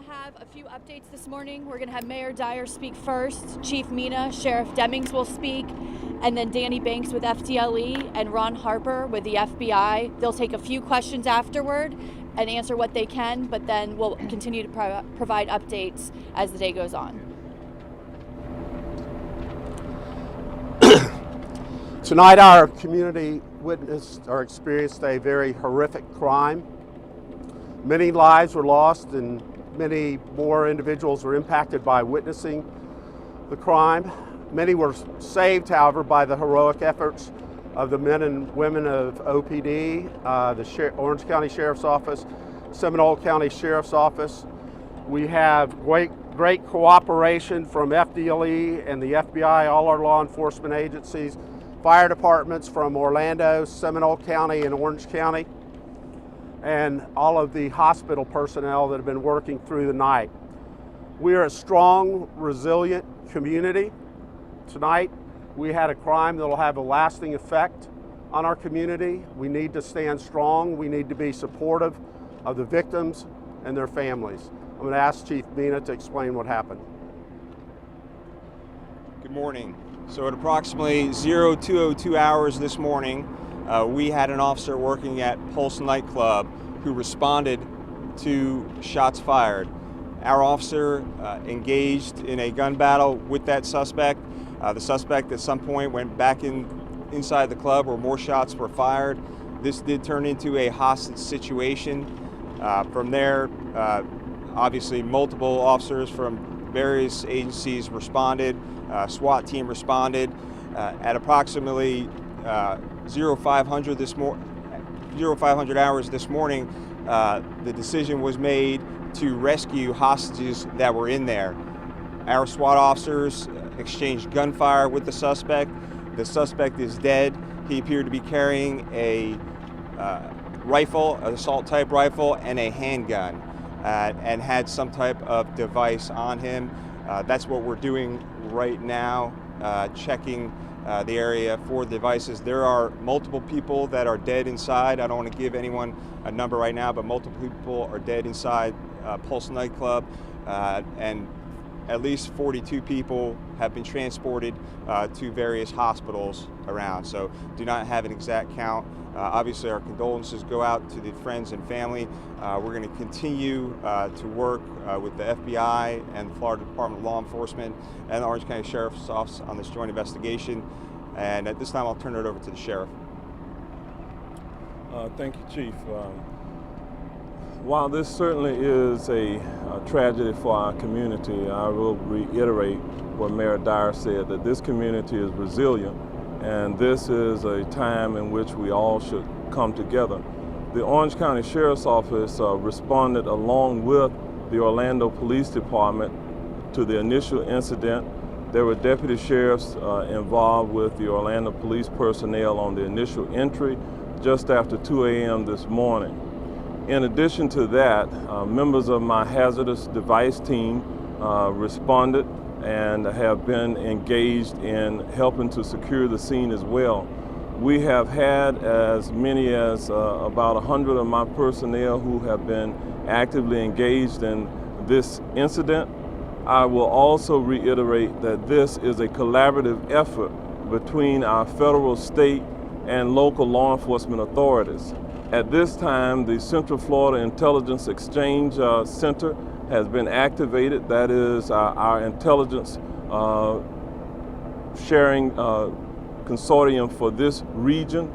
have a few updates this morning. We're going to have Mayor Dyer speak first, Chief Mina, Sheriff Demings will speak, and then Danny Banks with FDLE and Ron Harper with the FBI. They'll take a few questions afterward and answer what they can, but then we'll continue to provide updates as the day goes on. Tonight our community witnessed or experienced a very horrific crime. Many lives were lost and many more individuals were impacted by witnessing the crime. Many were saved, however, by the heroic efforts of the men and women of OPD, the Orange County Sheriff's Office, Seminole County Sheriff's Office. We have great cooperation from FDLE and the FBI, all our law enforcement agencies, fire departments from Orlando, Seminole County, and Orange County, and all of the hospital personnel that have been working through the night. We are a strong, resilient community. Tonight, we had a crime that will have a lasting effect on our community. We need to stand strong. We need to be supportive of the victims and their families. I'm going to ask Chief Mina to explain what happened. Good morning. So at approximately 02:02 hours this morning, we had an officer working at Pulse nightclub who responded to shots fired. Our officer engaged in a gun battle with that suspect. The suspect at some point went back inside the club where more shots were fired. This did turn into a hostage situation. From there, obviously multiple officers from various agencies responded. SWAT team responded. At approximately 0500 hours this morning, the decision was made to rescue hostages that were in there. Our SWAT officers exchanged gunfire with the suspect. The suspect is dead. He appeared to be carrying a rifle, an assault type rifle, and a handgun, and had some type of device on him. That's what we're doing right now, checking the area for devices. There are multiple people that are dead inside. I don't want to give anyone a number right now, but multiple people are dead inside Pulse nightclub, and at least 42 people have been transported to various hospitals around. So do not have an exact count. Obviously our condolences go out to the friends and family. We're going to continue to work with the FBI and the Florida Department of Law Enforcement and the Orange County Sheriff's Office on this joint investigation. And at this time I'll turn it over to the Sheriff. Thank you, Chief. While this certainly is a tragedy for our community, I will reiterate what Mayor Dyer said, that this community is resilient, and this is a time in which we all should come together. The Orange County Sheriff's Office responded along with the Orlando Police Department to the initial incident. There were deputy sheriffs involved with the Orlando police personnel on the initial entry just after 2 a.m. this morning. In addition to that, members of my hazardous device team responded and have been engaged in helping to secure the scene as well. We have had as many as about 100 of my personnel who have been actively engaged in this incident. I will also reiterate that this is a collaborative effort between our federal, state, and local law enforcement authorities. At this time, the Central Florida Intelligence Exchange Center has been activated. That is our intelligence sharing consortium for this region.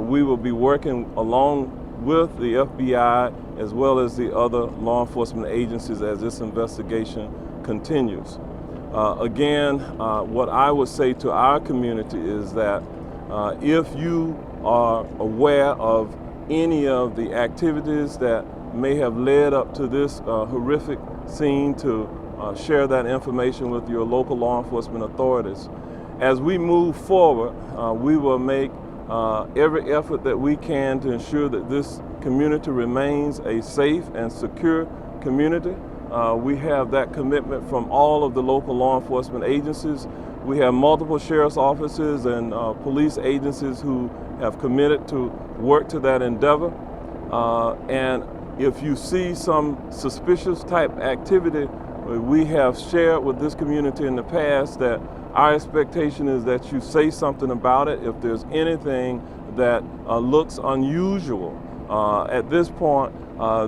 We will be working along with the FBI as well as the other law enforcement agencies as this investigation continues. Again, what I would say to our community is that if you are aware of any of the activities that may have led up to this horrific scene, to share that information with your local law enforcement authorities. As we move forward, we will make every effort that we can to ensure that this community remains a safe and secure community. We have that commitment from all of the local law enforcement agencies. We have multiple sheriff's offices and police agencies who have committed to work to that endeavor. And if you see some suspicious type activity, we have shared with this community in the past that our expectation is that you say something about it if there's anything that looks unusual. At this point,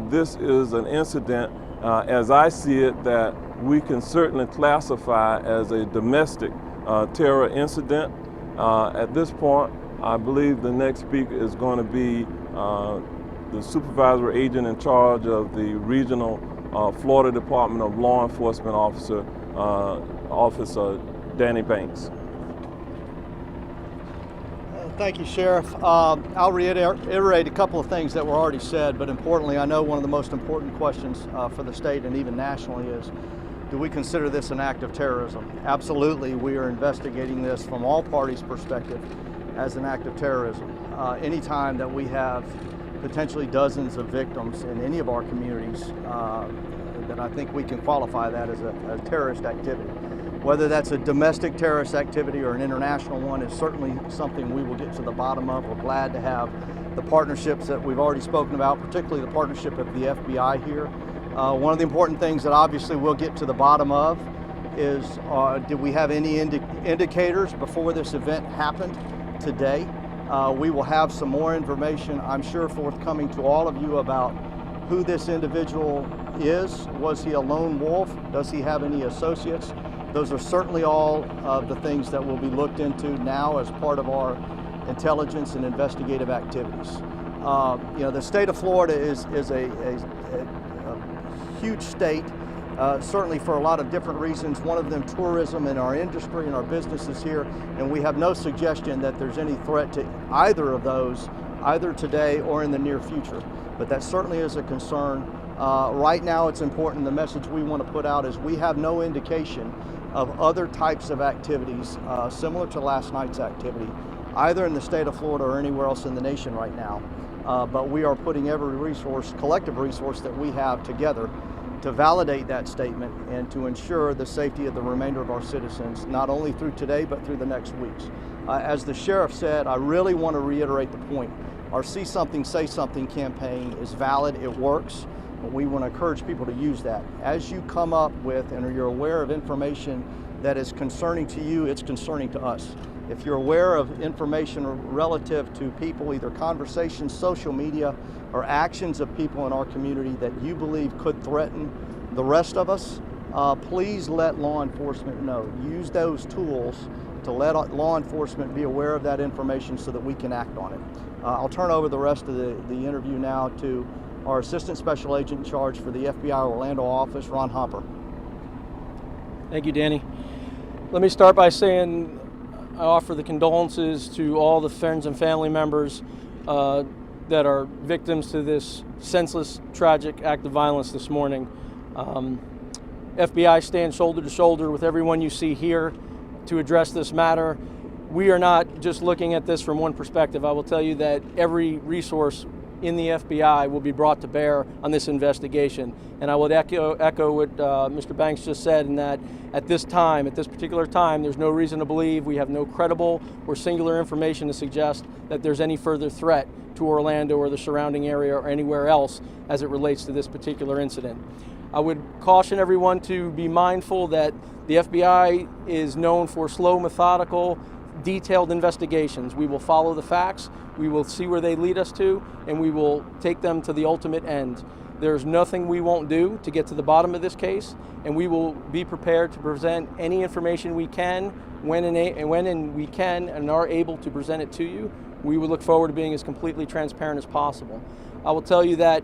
this is an incident, as I see it, that we can certainly classify as a domestic terror incident. At this point, I believe the next speaker is going to be the supervisory agent in charge of the regional Florida Department of Law Enforcement Officer Danny Banks. Thank you, Sheriff. I'll reiterate a couple of things that were already said, but importantly, I know one of the most important questions for the state and even nationally is, do we consider this an act of terrorism? Absolutely, we are investigating this from all parties' perspective as an act of terrorism. Anytime that we have potentially dozens of victims in any of our communities, then I think we can qualify that as a terrorist activity. Whether that's a domestic terrorist activity or an international one is certainly something we will get to the bottom of. We're glad to have the partnerships that we've already spoken about, particularly the partnership of the FBI here. One of the important things that obviously we'll get to the bottom of is, did we have any indicators before this event happened today? We will have some more information, I'm sure, forthcoming to all of you about who this individual is. Was he a lone wolf? Does he have any associates? Those are certainly all of the things that will be looked into now as part of our intelligence and investigative activities. The state of Florida is a huge state, certainly for a lot of different reasons. One of them, tourism and our industry and our businesses here, and we have no suggestion that there's any threat to either of those, either today or in the near future. But that certainly is a concern. Right now it's important, the message we want to put out is we have no indication of other types of activities similar to last night's activity, either in the state of Florida or anywhere else in the nation right now. But we are putting every resource, collective resource that we have together to validate that statement and to ensure the safety of the remainder of our citizens, not only through today, but through the next weeks. As the sheriff said, I really want to reiterate the point. Our See Something, Say Something campaign is valid, it works. We want to encourage people to use that. As you come up with and you're aware of information that is concerning to you, it's concerning to us. If you're aware of information relative to people, either conversations, social media, or actions of people in our community that you believe could threaten the rest of us, please let law enforcement know. Use those tools to let law enforcement be aware of that information so that we can act on it. I'll turn over the rest of the interview now to our Assistant Special Agent in charge for the FBI Orlando office, Ron Harper. Thank you, Danny. Let me start by saying I offer the condolences to all the friends and family members that are victims to this senseless, tragic act of violence this morning. FBI stands shoulder to shoulder with everyone you see here to address this matter. We are not just looking at this from one perspective. I will tell you that every resource in the FBI will be brought to bear on this investigation. And I would echo what Mr. Banks just said, in that at this particular time, there's no reason to believe, we have no credible or singular information to suggest that there's any further threat to Orlando or the surrounding area or anywhere else as it relates to this particular incident. I would caution everyone to be mindful that the FBI is known for slow, methodical, detailed investigations. We will follow the facts, we will see where they lead us to, and we will take them to the ultimate end. There's nothing we won't do to get to the bottom of this case, and we will be prepared to present any information we can when we can and are able to present it to you. We would look forward to being as completely transparent as possible. I will tell you that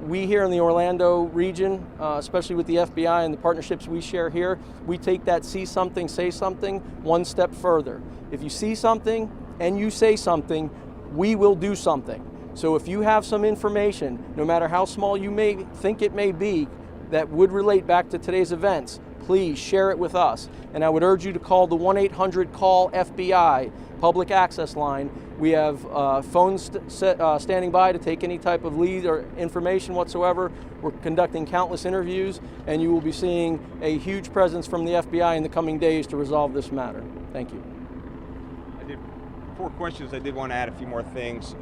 we here in the Orlando region, especially with the FBI and the partnerships we share here, we take that see something, say something one step further. If you see something and you say something, we will do something. So if you have some information, no matter how small you may think it may be, that would relate back to today's events, please share it with us. And I would urge you to call the 1-800-CALL-FBI public access line. We have phones standing by to take any type of lead or information whatsoever. We're conducting countless interviews, and you will be seeing a huge presence from the FBI in the coming days to resolve this matter. Thank you. Before questions, I did want to add a few more things.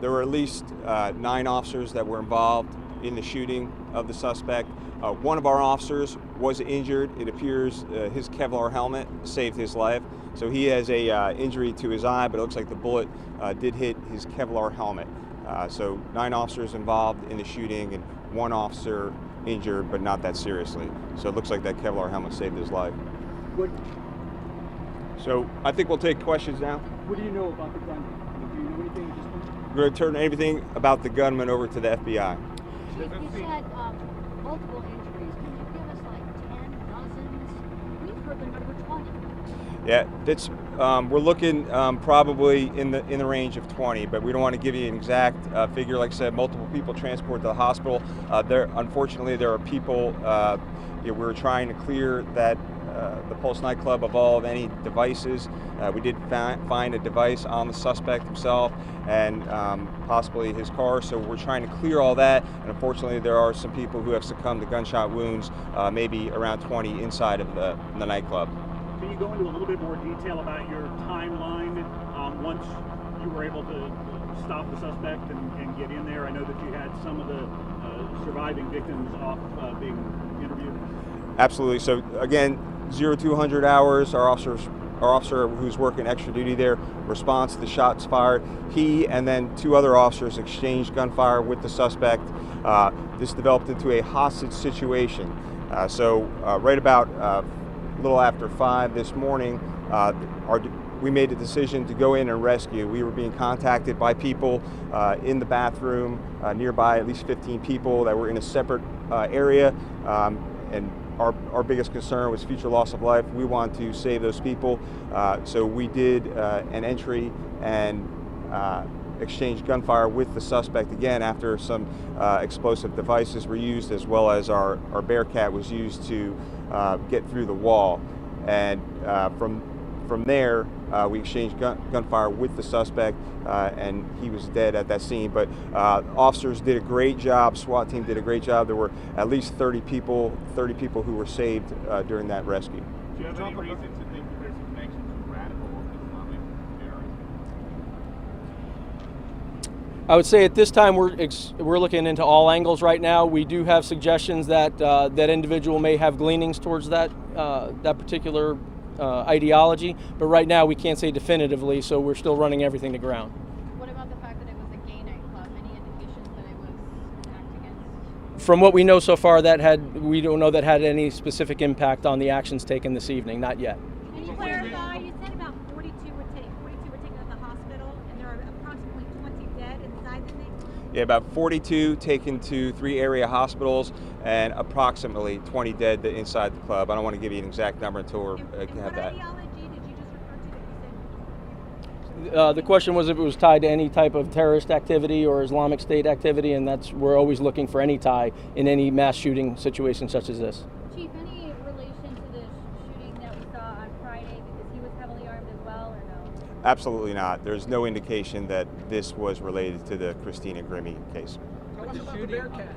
There were at least 9 officers that were involved in the shooting of the suspect. One of our officers was injured. It appears his Kevlar helmet saved his life. So he has a injury to his eye, but it looks like the bullet did hit his Kevlar helmet. So 9 officers involved in the shooting and 1 officer injured, but not that seriously. So it looks like that Kevlar helmet saved his life. So I think we'll take questions now. What do you know about the gun? Do you know anything at this point? We're going to turn everything about the gunman over to the FBI. Chief, you said multiple injuries. Can you give us like 10, dozens? We've heard the number 20. Yeah, that's we're looking probably in the range of 20, but we don't want to give you an exact figure. Like I said, multiple people transported to the hospital. Unfortunately, there are people. We're trying to clear that the Pulse nightclub of all of any devices. We did find a device on the suspect himself and possibly his car, so we're trying to clear all that. And unfortunately, there are some people who have succumbed to gunshot wounds, maybe around 20 inside of the nightclub. Can you go into a little bit more detail about your timeline once you were able to stop the suspect and get in there? I know that you had some of the surviving victims off being interviewed. Absolutely. So again, 0-200 hours. Our officer who's working extra duty there responds to the shots fired. He and then 2 other officers exchanged gunfire with the suspect. This developed into a hostage situation. So right about a little after 5 this morning, we made the decision to go in and rescue. We were being contacted by people in the bathroom nearby, at least 15 people that were in a separate area, and our biggest concern was future loss of life. We wanted to save those people, so we did an entry and exchanged gunfire with the suspect again after some explosive devices were used, as well as our Bearcat was used to get through the wall. And from there, we exchanged gunfire with the suspect, and he was dead at that scene. But officers did a great job. SWAT team did a great job. There were at least 30 people who were saved during that rescue. Do you have any reason to think that there's a connection to radical Islamic terrorism? I would say at this time we're looking into all angles right now. We do have suggestions that that individual may have gleanings towards that particular ideology, but right now we can't say definitively, so we're still running everything to ground. What about the fact that it was a gay nightclub? Any indications that it was an act against? From what we know so far, we don't know that had any specific impact on the actions taken this evening. Not yet. Can you clarify? You said about 42 were taken to the hospital, and there are approximately 20 dead inside the nightclub? Yeah, about 42 taken to 3 area hospitals and approximately 20 dead inside the club. I don't want to give you an exact number until we have that. What ideology did you just refer to that you said? The question was if it was tied to any type of terrorist activity or Islamic State activity, and we're always looking for any tie in any mass shooting situation such as this. Chief, any relation to the shooting that we saw on Friday, because he was heavily armed as well, or no? Absolutely not. There's no indication that this was related to the Christina Grimmie case. Tell us about the Bearcat.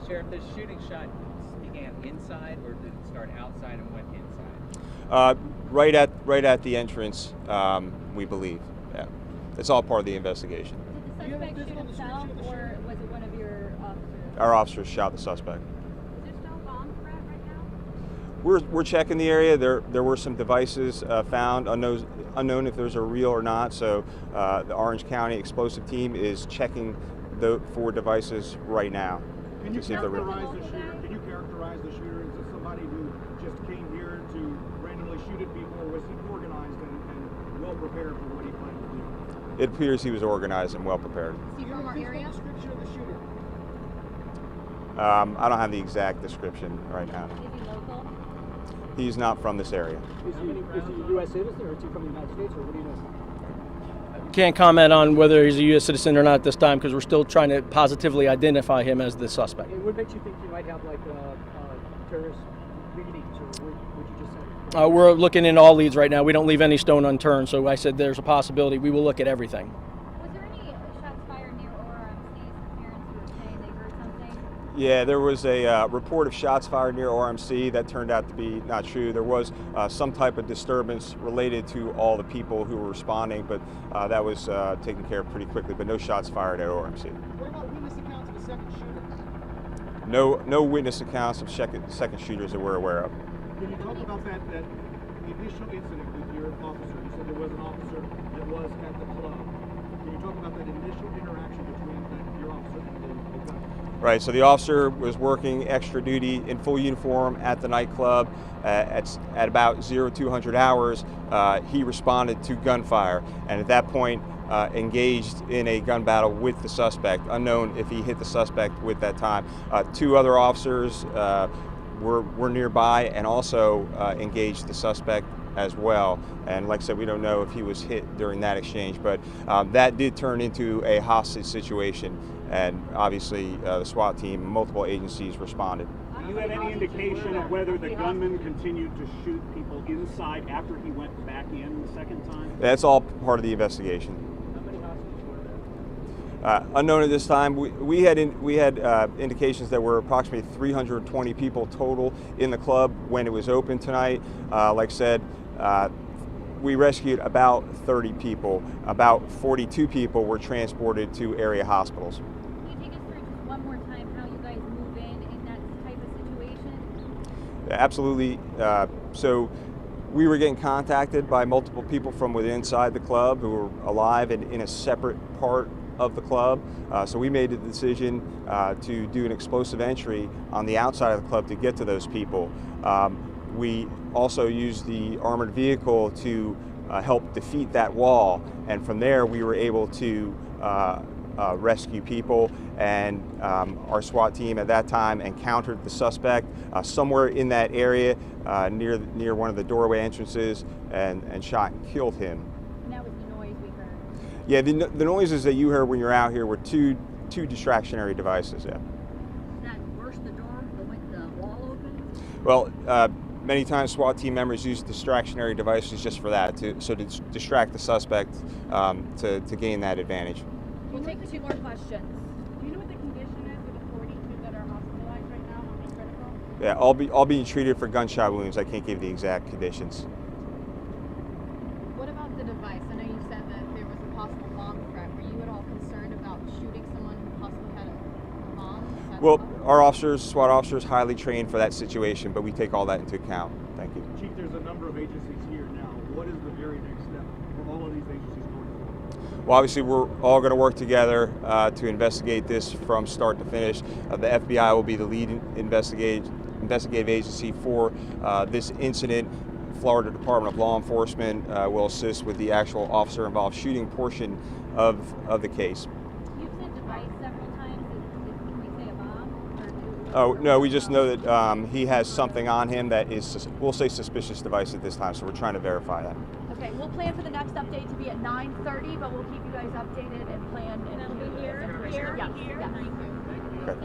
Sheriff, the shooting shot began inside, or did it start outside and went inside? Right at the entrance, we believe. Yeah, it's all part of the investigation. Did the suspect shoot himself, or was it one of your officers? Our officers shot the suspect. Is there still a bomb threat right now? We're checking the area. There were some devices found, unknown if those are real or not. So the Orange County explosive team is checking for devices right now. Can you characterize the shooter? Can you characterize the shooter? Is this somebody who just came here to randomly shoot at people, or was he organized and well prepared for what he planned to do? It appears he was organized and well prepared. Is he from our area? Description of the shooter. I don't have the exact description right now. Is he local? He's not from this area. Is he a U.S. citizen, or is he from the United States, or what do you know? Can't comment on whether he's a U.S. citizen or not at this time because we're still trying to positively identify him as the suspect. And what makes you think he might have like terrorist leanings, or what you just said? We're looking into all leads right now. We don't leave any stone unturned, so I said there's a possibility. We will look at everything. Was there any shots fired near Aura? Steve's parents were saying they heard something. Yeah, there was a report of shots fired near RMC that turned out to be not true. There was some type of disturbance related to all the people who were responding, but that was taken care of pretty quickly, but no shots fired at RMC. What about witness accounts of the second shooter? No witness accounts of second shooters that we're aware of. Can you talk about that initial incident with your officer? You said there was an officer that was at the club. Can you talk about that initial interaction between your officer and the gun? Right, so the officer was working extra duty in full uniform at the nightclub. At about 0200 hours, he responded to gunfire, and at that point engaged in a gun battle with the suspect, unknown if he hit the suspect with that time. Two other officers were nearby and also engaged the suspect as well. And like I said, we don't know if he was hit during that exchange, but that did turn into a hostage situation. And obviously the SWAT team, multiple agencies responded. Do you have any indication of whether the gunman continued to shoot people inside after he went back in the second time? That's all part of the investigation. How many hostages were there? Unknown at this time. We had indications that were approximately 320 people total in the club when it was open tonight. Like I said, we rescued about 30 people. About 42 people were transported to area hospitals. Can you take us through just one more time how you guys move in that type of situation? Absolutely. So we were getting contacted by multiple people from within inside the club who were alive and in a separate part of the club. So we made the decision to do an explosive entry on the outside of the club to get to those people. We also used the armored vehicle to help defeat that wall, and from there we were able to rescue people, and our SWAT team at that time encountered the suspect somewhere in that area near one of the doorway entrances and shot and killed him. And that was the noise we heard. Yeah, the noises that you heard when you're out here were two distractionary devices. Yeah. Did that burst the door, the wall open? Well, many times SWAT team members use distractionary devices just for that, to distract the suspect to gain that advantage. We'll take 2 more questions. Do you know what the condition is of the 42 that are hospitalized right now? Are they critical? Yeah, all being treated for gunshot wounds. I can't give the exact conditions. What about the device? I know you said that there was a possible bomb threat. Were you at all concerned about shooting someone who possibly had a bomb? Well, our officers, SWAT officers, highly trained for that situation, but we take all that into account. Thank you. Chief, there's a number of agencies here now. What is the very next step for all of these agencies going forward? Well, obviously, we're all going to work together to investigate this from start to finish. The FBI will be the lead investigative agency for this incident. Florida Department of Law Enforcement will assist with the actual officer-involved shooting portion of the case. You've said device several times. Can we say a bomb? Oh, no, we just know that he has something on him that is, we'll say, suspicious device at this time, so we're trying to verify that. Okay, we'll plan for the next update to be at 9:30, but we'll keep you guys updated and plan. And it'll be here? Yes. Thank you.